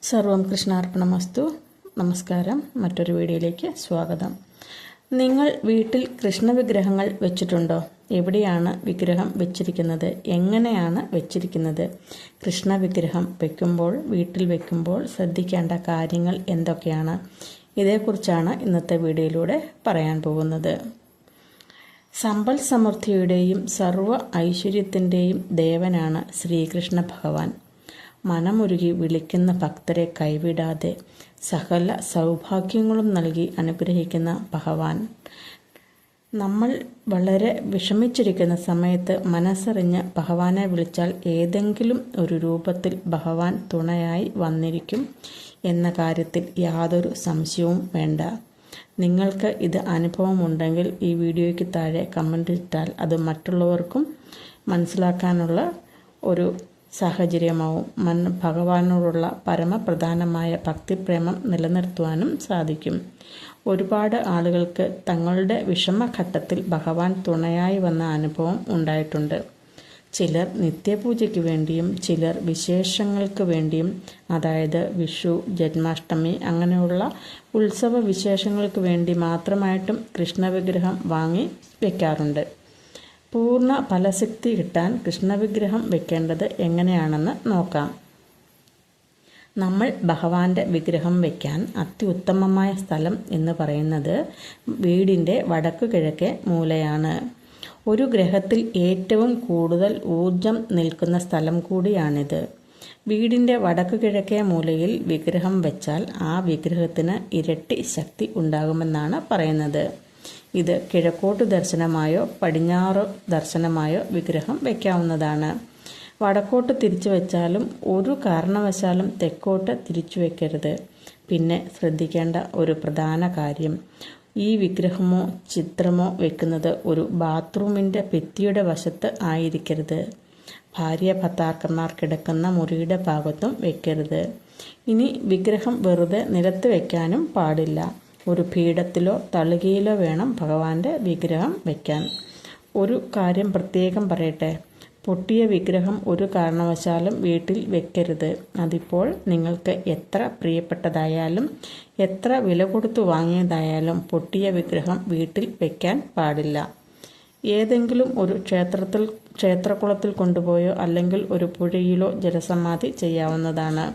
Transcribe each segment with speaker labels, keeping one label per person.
Speaker 1: സർവം കൃഷ്ണാർപ്പണമസ്തു. നമസ്കാരം. മറ്റൊരു വീഡിയോയിലേക്ക് സ്വാഗതം. നിങ്ങൾ വീട്ടിൽ കൃഷ്ണവിഗ്രഹങ്ങൾ വെച്ചിട്ടുണ്ടോ? എവിടെയാണ് വിഗ്രഹം വെച്ചിരിക്കുന്നത്? എങ്ങനെയാണ് വെച്ചിരിക്കുന്നത്? കൃഷ്ണവിഗ്രഹം വീട്ടിൽ വെക്കുമ്പോൾ ശ്രദ്ധിക്കേണ്ട കാര്യങ്ങൾ എന്തൊക്കെയാണ്? ഇതേക്കുറിച്ചാണ് ഇന്നത്തെ വീഡിയോയിലൂടെ പറയാൻ പോകുന്നത്. സമ്പൽ സമൃദ്ധിയുടെയും സർവ്വ ഐശ്വര്യത്തിൻ്റെയും ദേവനാണ് ശ്രീകൃഷ്ണ ഭഗവാൻ. മനമുരുകി വിളിക്കുന്ന ഭക്തരെ കൈവിടാതെ സകല സൗഭാഗ്യങ്ങളും നൽകി അനുഗ്രഹിക്കുന്ന ഭഗവാൻ. നമ്മൾ വളരെ വിഷമിച്ചിരിക്കുന്ന സമയത്ത് മനസ്സറിഞ്ഞ് ഭഗവാനെ വിളിച്ചാൽ ഏതെങ്കിലും ഒരു രൂപത്തിൽ ഭഗവാൻ തുണയായി വന്നിരിക്കും എന്ന കാര്യത്തിൽ യാതൊരു സംശയവും വേണ്ട. നിങ്ങൾക്ക് ഇത് അനുഭവമുണ്ടെങ്കിൽ ഈ വീഡിയോയ്ക്ക് താഴെ കമൻ്റ് ഇട്ടാൽ അത് മറ്റുള്ളവർക്കും മനസ്സിലാക്കാനുള്ള ഒരു സാഹചര്യമാവും. ഭഗവാനോടുള്ള പരമപ്രധാനമായ ഭക്തിപ്രേമം നിലനിർത്തുവാനും സാധിക്കും. ഒരുപാട് ആളുകൾക്ക് തങ്ങളുടെ വിഷമഘട്ടത്തിൽ ഭഗവാൻ തുണയായി വന്ന അനുഭവം ഉണ്ടായിട്ടുണ്ട്. ചിലർ നിത്യപൂജയ്ക്ക് വേണ്ടിയും ചിലർ വിശേഷങ്ങൾക്ക് വേണ്ടിയും, അതായത് വിഷു, ജന്മാഷ്ടമി അങ്ങനെയുള്ള ഉത്സവ വിശേഷങ്ങൾക്ക് വേണ്ടി മാത്രമായിട്ടും കൃഷ്ണവിഗ്രഹം വാങ്ങി വയ്ക്കാറുണ്ട്. പൂർണ്ണ ഫലശക്തി കിട്ടാൻ കൃഷ്ണവിഗ്രഹം വെക്കേണ്ടത് എങ്ങനെയാണെന്ന് നോക്കാം. നമ്മൾ ഭഗവാന്റെ വിഗ്രഹം വയ്ക്കാൻ അത്യുത്തമമായ സ്ഥലം എന്ന് പറയുന്നത് വീടിൻ്റെ വടക്കു കിഴക്കേ മൂലയാണ്. ഒരു ഗ്രഹത്തിൽ ഏറ്റവും കൂടുതൽ ഊർജം നിൽക്കുന്ന സ്ഥലം കൂടിയാണിത്. വീടിൻ്റെ വടക്കു കിഴക്കേ മൂലയിൽ വിഗ്രഹം വെച്ചാൽ ആ വിഗ്രഹത്തിന് ഇരട്ടി ശക്തി ഉണ്ടാകുമെന്നാണ് പറയുന്നത്. ഇത് കിഴക്കോട്ട് ദർശനമായോ പടിഞ്ഞാറ് ദർശനമായോ വിഗ്രഹം വയ്ക്കാവുന്നതാണ്. വടക്കോട്ട് തിരിച്ചു വെച്ചാലും ഒരു കാരണവശാലും തെക്കോട്ട് തിരിച്ചു വെക്കരുത്. പിന്നെ ശ്രദ്ധിക്കേണ്ട ഒരു പ്രധാന കാര്യം, ഈ വിഗ്രഹമോ ചിത്രമോ വെക്കുന്നത് ഒരു ബാത്റൂമിൻ്റെ ഭിത്തിയുടെ വശത്ത് ആയിരിക്കരുത്. ഭാര്യ ഭർത്താക്കന്മാർ കിടക്കുന്ന മുറിയുടെ ഭാഗത്തും വെക്കരുത്. ഇനി വിഗ്രഹം വെറുതെ നിലത്ത് വെക്കാനും പാടില്ല. ഒരു പീഠത്തിലോ തളികയിലോ വേണം ഭഗവാന്റെ വിഗ്രഹം വയ്ക്കാൻ. ഒരു കാര്യം പ്രത്യേകം പറയട്ടെ, പൊട്ടിയ വിഗ്രഹം ഒരു കാരണവശാലും വീട്ടിൽ വെക്കരുത്. അതിപ്പോൾ നിങ്ങൾക്ക് എത്ര പ്രിയപ്പെട്ടതായാലും എത്ര വില കൊടുത്തു വാങ്ങിയതായാലും പൊട്ടിയ വിഗ്രഹം വീട്ടിൽ വെക്കാൻ പാടില്ല. ഏതെങ്കിലും ഒരു ക്ഷേത്രകുളത്തിൽ കൊണ്ടുപോയോ അല്ലെങ്കിൽ ഒരു പുഴയിലോ ജലസമാധി ചെയ്യാവുന്നതാണ്.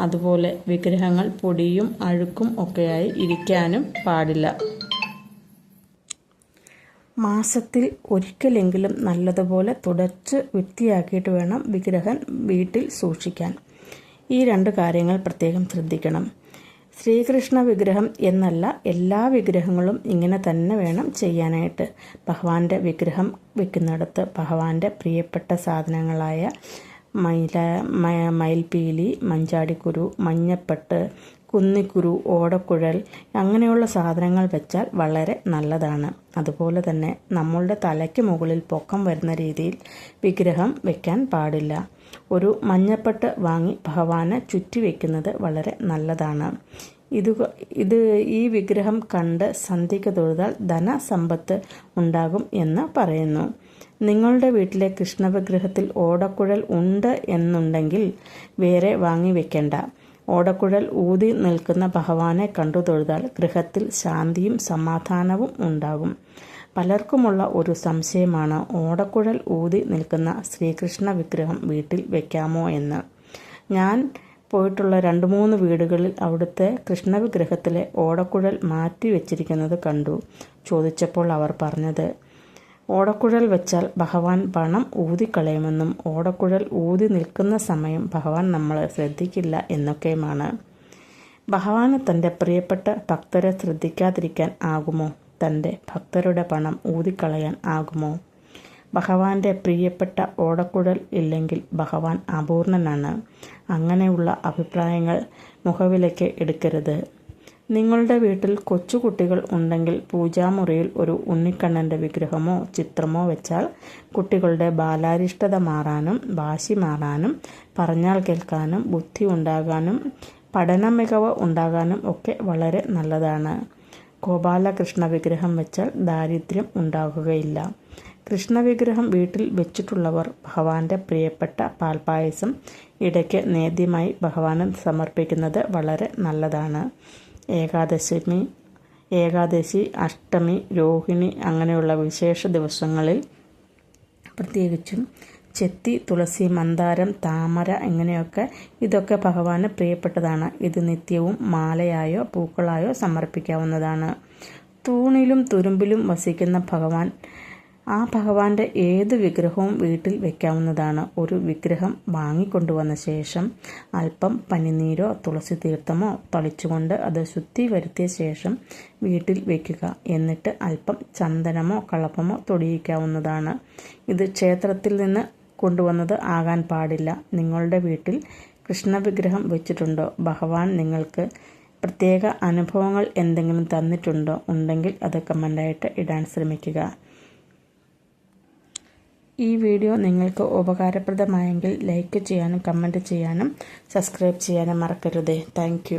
Speaker 1: അതുപോലെ വിഗ്രഹങ്ങൾ പൊടിയും അഴുക്കും ഒക്കെയായി ഇരിക്കാനും പാടില്ല. മാസത്തിൽ ഒരിക്കലെങ്കിലും നല്ലതുപോലെ തുടച്ച് വൃത്തിയാക്കിയിട്ട് വേണം വിഗ്രഹം വീട്ടിൽ സൂക്ഷിക്കാൻ. ഈ രണ്ട് കാര്യങ്ങൾ പ്രത്യേകം ശ്രദ്ധിക്കണം. ശ്രീകൃഷ്ണ വിഗ്രഹം എന്നല്ല, എല്ലാ വിഗ്രഹങ്ങളും ഇങ്ങനെ തന്നെ വേണം ചെയ്യാനായിട്ട്. ഭഗവാന്റെ വിഗ്രഹം വെക്കുന്നിടത്ത് ഭഗവാന്റെ പ്രിയപ്പെട്ട സാധനങ്ങളായ മയിൽപീലി, മഞ്ചാടിക്കുരു, മഞ്ഞപ്പട്ട്, കുന്നിക്കുരു, ഓടക്കുഴൽ അങ്ങനെയുള്ള സാധനങ്ങൾ വെച്ചാൽ വളരെ നല്ലതാണ്. അതുപോലെ തന്നെ നമ്മളുടെ തലയ്ക്ക് മുകളിൽ പൊക്കം വരുന്ന രീതിയിൽ വിഗ്രഹം വെക്കാൻ പാടില്ല. ഒരു മഞ്ഞപ്പട്ട് വാങ്ങി ഭഗവാനെ ചുറ്റി വയ്ക്കുന്നത് വളരെ നല്ലതാണ്. ഈ വിഗ്രഹം കണ്ട് സന്ധ്യയ്ക്ക് തൊഴുതാൽ ധനസമ്പത്ത് ഉണ്ടാകും എന്ന് പറയുന്നു. നിങ്ങളുടെ വീട്ടിലെ കൃഷ്ണവിഗ്രഹത്തിൽ ഓടക്കുഴൽ ഉണ്ട് എന്നുണ്ടെങ്കിൽ വേറെ വാങ്ങി വെക്കേണ്ട. ഓടക്കുഴൽ ഊതി നിൽക്കുന്ന ഭഗവാനെ കണ്ടു തൊഴുതാൽ ഗൃഹത്തിൽ ശാന്തിയും സമാധാനവും ഉണ്ടാകും. പലർക്കുമുള്ള ഒരു സംശയമാണ് ഓടക്കുഴൽ ഊതി നിൽക്കുന്ന ശ്രീകൃഷ്ണ വിഗ്രഹം വീട്ടിൽ വെക്കാമോ എന്ന്. ഞാൻ പോയിട്ടുള്ള 2-3 വീടുകളിൽ അവിടുത്തെ കൃഷ്ണവിഗ്രഹത്തിലെ ഓടക്കുഴൽ മാറ്റി വെച്ചിരിക്കുന്നത് കണ്ടു. ചോദിച്ചപ്പോൾ അവർ പറഞ്ഞത്, ഓടക്കുഴൽ വെച്ചാൽ ഭഗവാൻ പണം ഊതിക്കളയുമെന്നും ഓടക്കുഴൽ ഊതി നിൽക്കുന്ന സമയം ഭഗവാൻ നമ്മളെ ശ്രദ്ധിക്കില്ല എന്നൊക്കെയുമാണ്. ഭഗവാന് തൻ്റെ പ്രിയപ്പെട്ട ഭക്തരെ ശ്രദ്ധിക്കാതിരിക്കാൻ ആകുമോ? തൻ്റെ ഭക്തരുടെ പണം ഊതിക്കളയാൻ ആകുമോ? ഭഗവാന്റെ പ്രിയപ്പെട്ട ഓടക്കുഴൽ ഇല്ലെങ്കിൽ ഭഗവാൻ അപൂർണനാണ്. അങ്ങനെയുള്ള അഭിപ്രായങ്ങൾ മുഖവിലയ്ക്ക് എടുക്കരുത്. നിങ്ങളുടെ വീട്ടിൽ കൊച്ചുകുട്ടികൾ ഉണ്ടെങ്കിൽ പൂജാമുറിയിൽ ഒരു ഉണ്ണിക്കണ്ണൻ്റെ വിഗ്രഹമോ ചിത്രമോ വെച്ചാൽ കുട്ടികളുടെ ബാലാരിഷ്ടത മാറാനും വാശി മാറാനും പറഞ്ഞാൽ കേൾക്കാനും ബുദ്ധി ഉണ്ടാകാനും പഠന മികവ് ഉണ്ടാകാനും ഒക്കെ വളരെ നല്ലതാണ്. ഗോപാലകൃഷ്ണ വിഗ്രഹം വെച്ചാൽ ദാരിദ്ര്യം ഉണ്ടാകുകയില്ല. കൃഷ്ണവിഗ്രഹം വീട്ടിൽ വെച്ചിട്ടുള്ളവർ ഭഗവാന്റെ പ്രിയപ്പെട്ട പാൽപ്പായസം ഇടയ്ക്ക് നേദ്യമായി ഭഗവാന് സമർപ്പിക്കുന്നത് വളരെ നല്ലതാണ്. ഏകാദശി, അഷ്ടമി, രോഹിണി അങ്ങനെയുള്ള വിശേഷ ദിവസങ്ങളിൽ പ്രത്യേകിച്ചും ചെത്തി, തുളസി, മന്ദാരം, താമര ഇതൊക്കെ ഭഗവാന് പ്രിയപ്പെട്ടതാണ്. ഇത് നിത്യവും മാലയായോ പൂക്കളായോ സമർപ്പിക്കാവുന്നതാണ്. തൂണിലും തുരുമ്പിലും വസിക്കുന്ന ഭഗവാന്റെ ഏത് വിഗ്രഹവും വീട്ടിൽ വയ്ക്കാവുന്നതാണ്. ഒരു വിഗ്രഹം വാങ്ങിക്കൊണ്ടുവന്ന ശേഷം അല്പം പനിനീരോ തുളസി തീർത്ഥമോ തളിച്ചുകൊണ്ട് അത് ശുദ്ധി വരുത്തിയ ശേഷം വീട്ടിൽ വയ്ക്കുക. എന്നിട്ട് അല്പം ചന്ദനമോ കളഭമോ തൊടിയിക്കാവുന്നതാണ്. ഇത് ക്ഷേത്രത്തിൽ നിന്ന് കൊണ്ടുവന്നത് ആകാൻ പാടില്ല. നിങ്ങളുടെ വീട്ടിൽ കൃഷ്ണവിഗ്രഹം വെച്ചിട്ടുണ്ടോ? ഭഗവാൻ നിങ്ങൾക്ക് പ്രത്യേക അനുഭവങ്ങൾ എന്തെങ്കിലും തന്നിട്ടുണ്ടോ? ഉണ്ടെങ്കിൽ അത് കമൻ്റായിട്ട് ഇടാൻ ശ്രമിക്കുക. ഈ വീഡിയോ നിങ്ങൾക്ക് ഉപകാരപ്രദമായെങ്കിൽ ലൈക്ക് ചെയ്യാനും കമൻറ്റ് ചെയ്യാനും സബ്സ്ക്രൈബ് ചെയ്യാനും മറക്കരുതേ. താങ്ക്